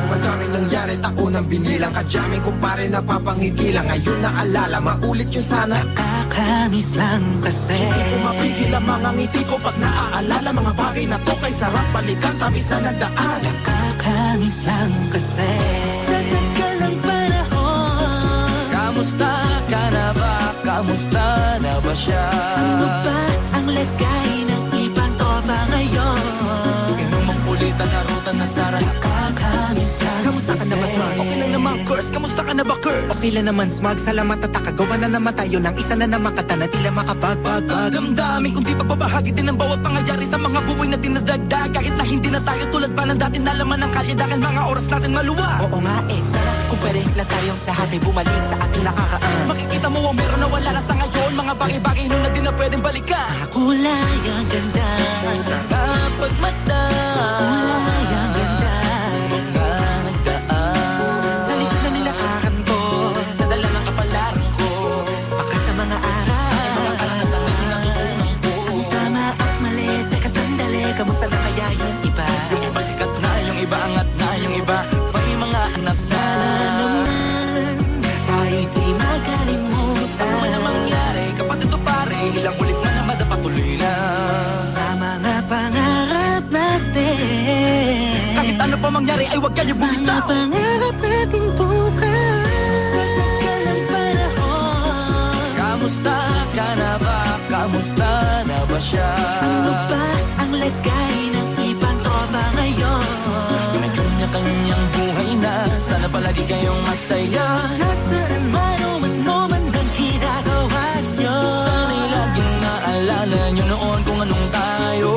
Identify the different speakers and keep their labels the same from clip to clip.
Speaker 1: Madaming nangyari, tako nang binilang. Kadyaming kumpare napapangiti lang. Ngayon naalala, maulit yun sana.
Speaker 2: Nakakamiss lang kasi
Speaker 3: Hindi ko mapigil ang mga ngiti ko pag naaalala. Mga bagay na to kay sarap balikan, tamis na nagdaan.
Speaker 2: Nakakamiss lang kasi sa tagal ng panahon.
Speaker 4: Kamusta ka na ba? Kamusta na ba siya?
Speaker 2: Ano ba ang lagay ng ibang tropa ngayon?
Speaker 4: Inumang ulitan na ruta na sara.
Speaker 2: Nakakamiss lang
Speaker 3: Kamusta ka na ba, Smug?
Speaker 4: Okay lang naman, Curse. Kamusta ka na ba, Curse?
Speaker 3: Okay lang naman, Smug. Salamat at nakagawa na naman tayo ng isa na naman kata na tila makapagbag.
Speaker 4: Damdamin kung di pagbabahagi din ang bawat pangyayari sa mga buhay na dinadagdag. Kahit na hindi na tayo tulad pa ng dati na laman ng kalye. Dahil mga oras natin maluwag.
Speaker 3: Oo nga sana kung pwede lang tayong lahat ay bumalik sa ating nakakaan.
Speaker 4: Makikita mo ang meron na wala na sa ngayon. Mga bagay-bagay nun na di na pwedeng balikan.
Speaker 2: kulay ang ganda.
Speaker 4: Masarap pagmasdan.
Speaker 2: Kulay ang ganda.
Speaker 4: Mga nagdaan
Speaker 3: Sa likod na nilakaran ko,
Speaker 4: nadala ng kapalaran ko.
Speaker 3: baka sa mga
Speaker 4: Mga
Speaker 3: araw.
Speaker 4: karanasan na inutunan ko.
Speaker 2: Ang tama at mali, teka sandali,
Speaker 3: Kamusta na kaya yung iba?
Speaker 4: Yung iba sikat na, yung iba angat na, yung iba may mga anak na.
Speaker 2: sana naman tayo di makalimutan.
Speaker 4: Ano man ang mangyari, kapag ito pare, ilang ulit na naman patuloy na.
Speaker 2: Sa mga pangarap natin,
Speaker 4: Kahit ano pa mangyari ay huwag kayo
Speaker 2: mga
Speaker 4: bumitaw.
Speaker 2: pangarap natin bukas. Sa tagal ng panahon,
Speaker 4: Kamusta ka na ba? Kamusta na ba siya?
Speaker 2: ano ba ang lagay ng ibang tropa ngayon?
Speaker 4: May kanya-kanyang buhay na, sana palagi kayong masaya.
Speaker 2: Nasaan man o ano man ang ginagawa nyo?
Speaker 4: Sana'y laging naalala nyo noon kung anong tayo.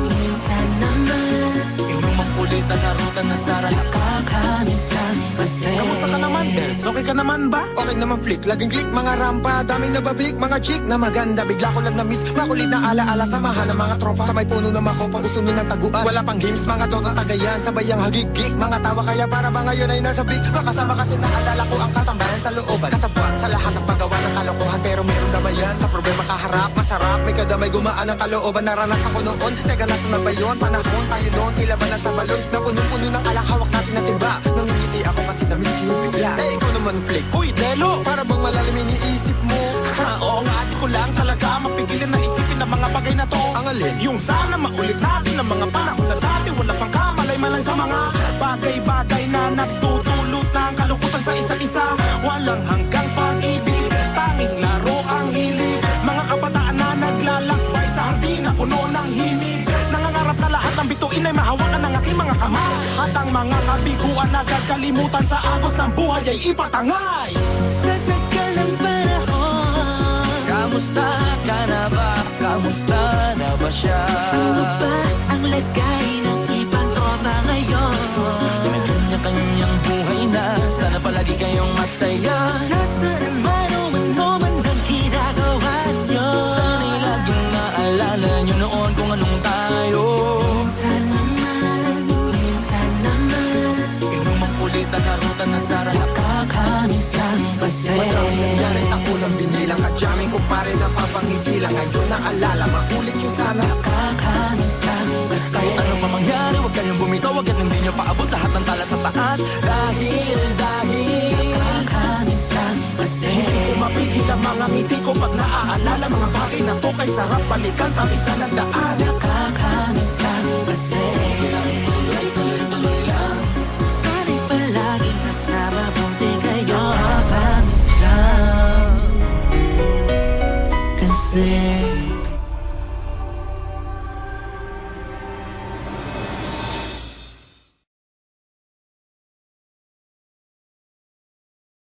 Speaker 2: Minsan naman
Speaker 4: Inumang ulit ang naruta na sara.
Speaker 2: nakakamiss lang kasi.
Speaker 3: Kamusta ka naman, Dels? Okay ka naman ba?
Speaker 1: Okay naman flick, laging click, mga rampa. Daming nababik, mga chick na maganda. Bigla ko lang na-miss, makulit na alaala. Samahan ng mga tropa sa may puno na makopa. Usunin ng taguan, wala pang games, mga dotang tagayan. Sabayang hagig-gig, mga tawa kaya para ba ngayon ay nasa peak. Makasama kasi naalala ko ang katambayan sa looban. Kasabuan sa lahat ng paggawa ng kalokohan. Pero meron damayan, sa problema kaharap. Masarap, may kadamay gumaan ang kalooban. Naranasan ko noon, teka nasa na ba yun? Panahon tayo noon, tila ba nasa balon? Na punong-puno ng alak, hawak natin ang timba. Nangingiti ako kasi na-miss ko yung bigla. Eh ikaw naman flick,
Speaker 3: Uy, Delo!
Speaker 1: para bang malalim iniisip mo?
Speaker 3: Ha, oo nga, di ko lang talaga mapigilan na isipin ang mga bagay na to.
Speaker 1: Ang alin?
Speaker 3: Yung sana maulit natin ang mga panahon na dati. Wala pang kamalay-malay sa mga bagay-bagay na nagtutulot ng kalungkutan sa isa't isa. Walang hanggang pag-ibig, tanging laro ang hilig. Mga kabataan na naglalakbay sa hardin na puno ng himig. Nangangarap na lahat ng bituin ay mahawakan ng aking mga kamay. At ang mga kabiguan na kalimutan sa agos ng buhay ay ipatangay.
Speaker 2: Sa tagal ng panahon,
Speaker 4: Kamusta ka na ba? Kamusta na ba siya?
Speaker 2: ano ba ang lagay ng ibang tropa ngayon?
Speaker 4: May kanya-kanyang buhay na, sana palagi kayong masaya.
Speaker 2: Nasaan man o ano man ang ginagawa nyo?
Speaker 4: Sana'y laging naalala nyo noon kung anong tayo.
Speaker 2: Minsan naman
Speaker 4: Inumang ulit ang naruta na sara.
Speaker 2: nakakamiss lang kasi.
Speaker 1: Madaming nangyari, tako nang binilang. Kadyaming kumpare napapangiti lang. Ngayon naalala, maulit yun sana.
Speaker 2: Nakakamiss lang kasi.
Speaker 4: Kahit ano pa mangyari, huwag kayong bumitaw. Agad hindi nyo paabot lahat ng tala sa taas. Dahil
Speaker 2: Nakakamiss lang kasi.
Speaker 3: Umapigil ang mga ngiti ko pag naaalala. Mga bagay na to kay sarap balikan, tamis na nagdaan.
Speaker 2: Nakakamiss